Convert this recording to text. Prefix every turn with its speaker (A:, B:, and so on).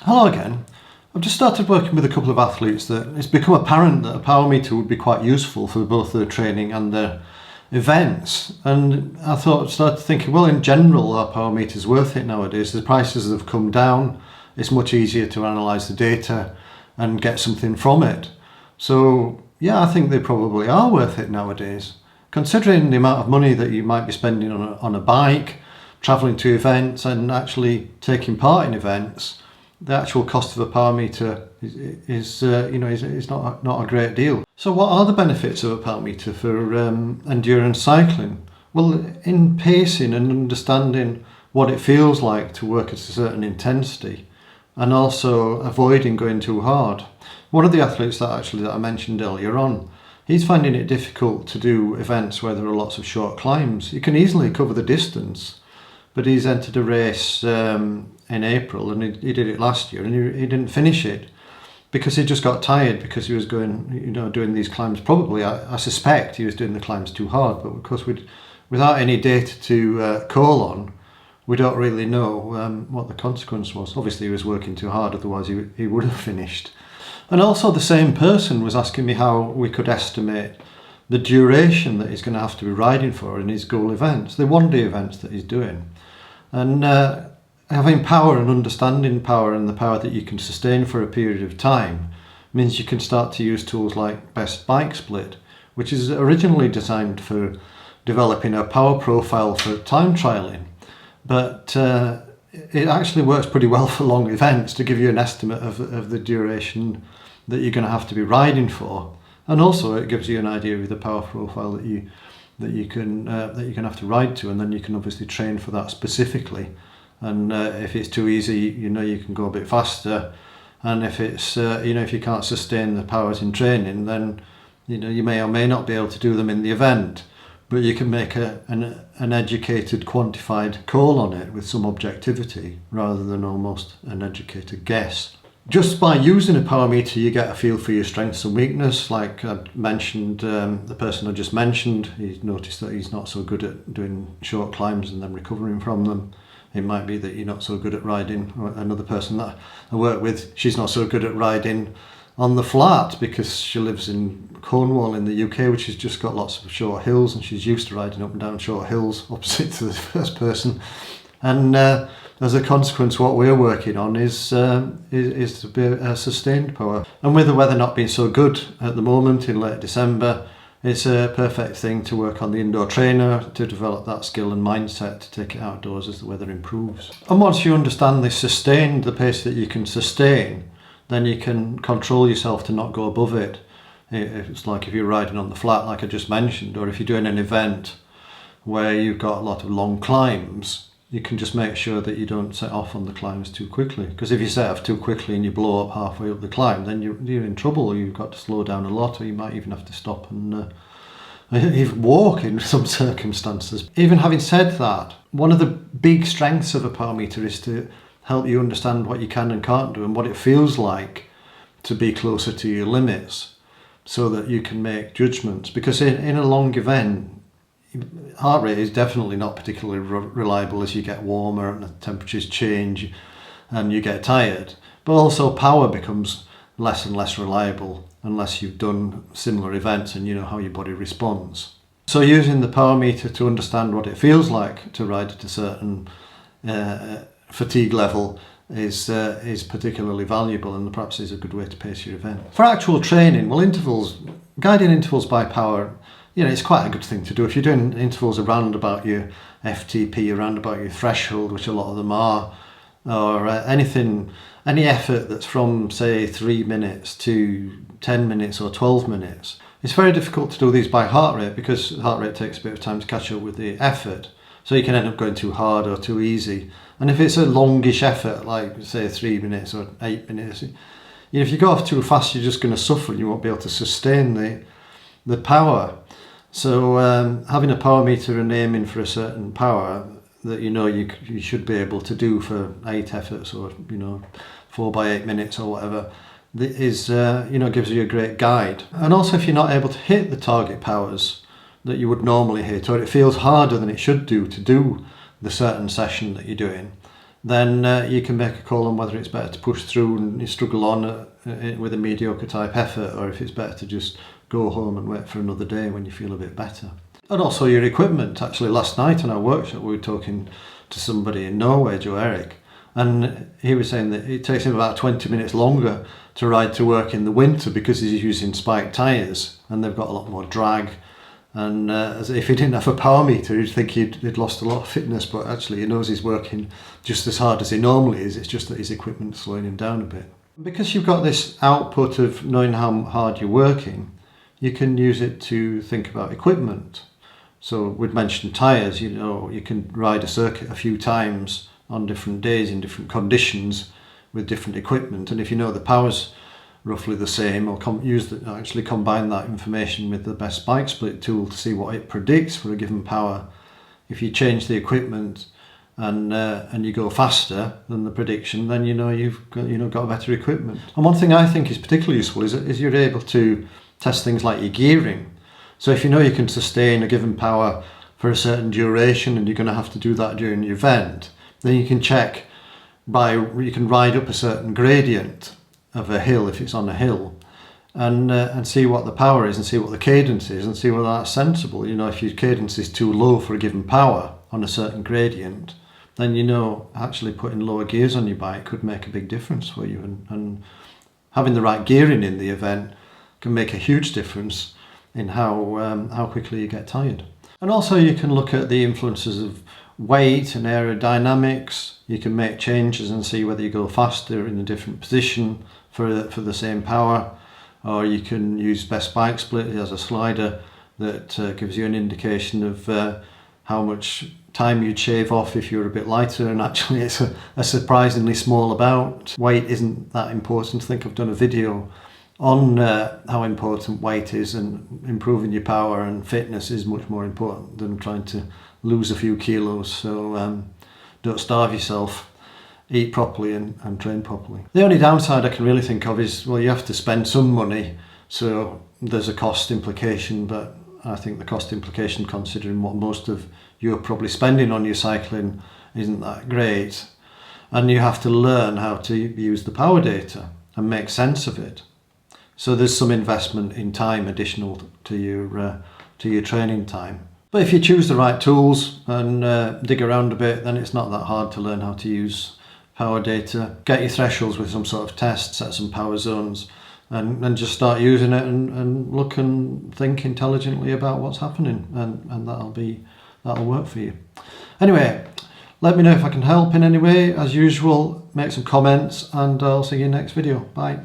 A: Hello again. I've just started working with a couple of athletes that it's become apparent that a power meter would be quite useful for both their training and their events. And I started thinking, well, in general, are power meters worth it nowadays? The prices have come down. It's much easier to analyse the data and get something from it. So yeah, I think they probably are worth it nowadays. Considering the amount of money that you might be spending on a bike, travelling to events and actually taking part in events, the actual cost of a power meter is not a great deal. So what are the benefits of a power meter for endurance cycling? Well, in pacing and understanding what it feels like to work at a certain intensity, and also avoiding going too hard. One of the athletes that I mentioned earlier on, he's finding it difficult to do events where there are lots of short climbs. You can easily cover the distance, but he's entered a race in April, and he did it last year, and he didn't finish it because he just got tired because he was doing these climbs. Probably, I suspect he was doing the climbs too hard, but of course, without any data to call on, we don't really know what the consequence was. Obviously, he was working too hard, otherwise he would have finished. And also, the same person was asking me how we could estimate the duration that he's going to have to be riding for in his goal events, the one-day events that he's doing. And having power and understanding power and the power that you can sustain for a period of time means you can start to use tools like Best Bike Split, which is originally designed for developing a power profile for time trialing. But it actually works pretty well for long events to give you an estimate of the duration that you're going to have to be riding for. And also it gives you an idea of the power profile that you can have to ride to, and then you can obviously train for that specifically. And if it's too easy, you can go a bit faster. And if it's if you can't sustain the powers in training, then you may or may not be able to do them in the event. But you can make an educated, quantified call on it with some objectivity rather than almost an educated guess. Just by using a power meter, you get a feel for your strengths and weakness. Like I mentioned, the person I just mentioned, he's noticed that he's not so good at doing short climbs and then recovering from them. It might be that you're not so good at riding. Or another person that I work with, she's not so good at riding on the flat because she lives in Cornwall in the UK, which has just got lots of short hills, and she's used to riding up and down short hills, opposite to the first person. And as a consequence, what we're working on is to be a sustained power. And with the weather not being so good at the moment in late December, it's a perfect thing to work on the indoor trainer to develop that skill and mindset to take it outdoors as the weather improves. And once you understand the pace that you can sustain, then you can control yourself to not go above it. It's like if you're riding on the flat, like I just mentioned, or if you're doing an event where you've got a lot of long climbs, you can just make sure that you don't set off on the climbs too quickly. Because if you set off too quickly and you blow up halfway up the climb, then you're in trouble. You've got to slow down a lot, or you might even have to stop and even walk in some circumstances. Even having said that, one of the big strengths of a power meter is to help you understand what you can and can't do and what it feels like to be closer to your limits so that you can make judgments. Because in a long event, heart rate is definitely not particularly reliable as you get warmer and the temperatures change and you get tired. But also power becomes less and less reliable unless you've done similar events and you know how your body responds. So using the power meter to understand what it feels like to ride at a certain fatigue level is particularly valuable, and perhaps is a good way to pace your event. For actual training, well, guiding intervals by power, it's quite a good thing to do. If you're doing intervals around about your FTP, around about your threshold, which a lot of them are, or any effort that's from, say, 3 minutes to 10 minutes or 12 minutes, it's very difficult to do these by heart rate because heart rate takes a bit of time to catch up with the effort. So you can end up going too hard or too easy. And if it's a longish effort, like say 3 minutes or 8 minutes, if you go off too fast, you're just going to suffer and you won't be able to sustain the power. So having a power meter and aiming for a certain power that you should be able to do for 8 efforts or 4 by 8 minutes or whatever is gives you a great guide. And also if you're not able to hit the target powers that you would normally hit, or it feels harder than it should do to do the certain session that you're doing, then you can make a call on whether it's better to push through and you struggle on with a mediocre type effort, or if it's better to just go home and wait for another day when you feel a bit better. And also your equipment. Actually, last night in our workshop we were talking to somebody in Norway, Joe Eric, and he was saying that it takes him about 20 minutes longer to ride to work in the winter because he's using spiked tyres and they've got a lot more drag. And as if he didn't have a power meter, you'd think he'd lost a lot of fitness, but actually he knows he's working just as hard as he normally is. It's just that his equipment's slowing him down a bit. Because you've got this output of knowing how hard you're working, you can use it to think about equipment. So we'd mentioned tyres, you can ride a circuit a few times on different days in different conditions with different equipment, and if you know the power's roughly the same, or actually combine that information with the best bike split tool to see what it predicts for a given power. If you change the equipment and you go faster than the prediction, then you've got better equipment. And one thing I think is particularly useful is you're able to test things like your gearing. So if you know you can sustain a given power for a certain duration and you're going to have to do that during the event, then you can check you can ride up a certain gradient of a hill if it's on a hill, and see what the power is and see what the cadence is and see whether that's sensible. If your cadence is too low for a given power on a certain gradient, then actually putting lower gears on your bike could make a big difference for you, and having the right gearing in the event can make a huge difference in how quickly you get tired. And also you can look at the influences of weight and aerodynamics. You can make changes and see whether you go faster in a different position for the same power, or you can use best bike split as a slider that gives you an indication of how much time you'd shave off if you're a bit lighter, and actually it's a surprisingly small amount. Weight isn't that important. I think I've done a video on how important weight is, and improving your power and fitness is much more important than trying to lose a few kilos. So don't starve yourself, eat properly and train properly. The only downside I can really think of is, well, you have to spend some money, so there's a cost implication, but I think the cost implication, considering what most of you are probably spending on your cycling, isn't that great. And you have to learn how to use the power data and make sense of it. So there's some investment in time additional to your training time. But if you choose the right tools and dig around a bit, then it's not that hard to learn how to use power data. Get your thresholds with some sort of test, set some power zones, and just start using it and look and think intelligently about what's happening, and that'll work for you. Anyway, let me know if I can help in any way. As usual, make some comments, and I'll see you next video. Bye.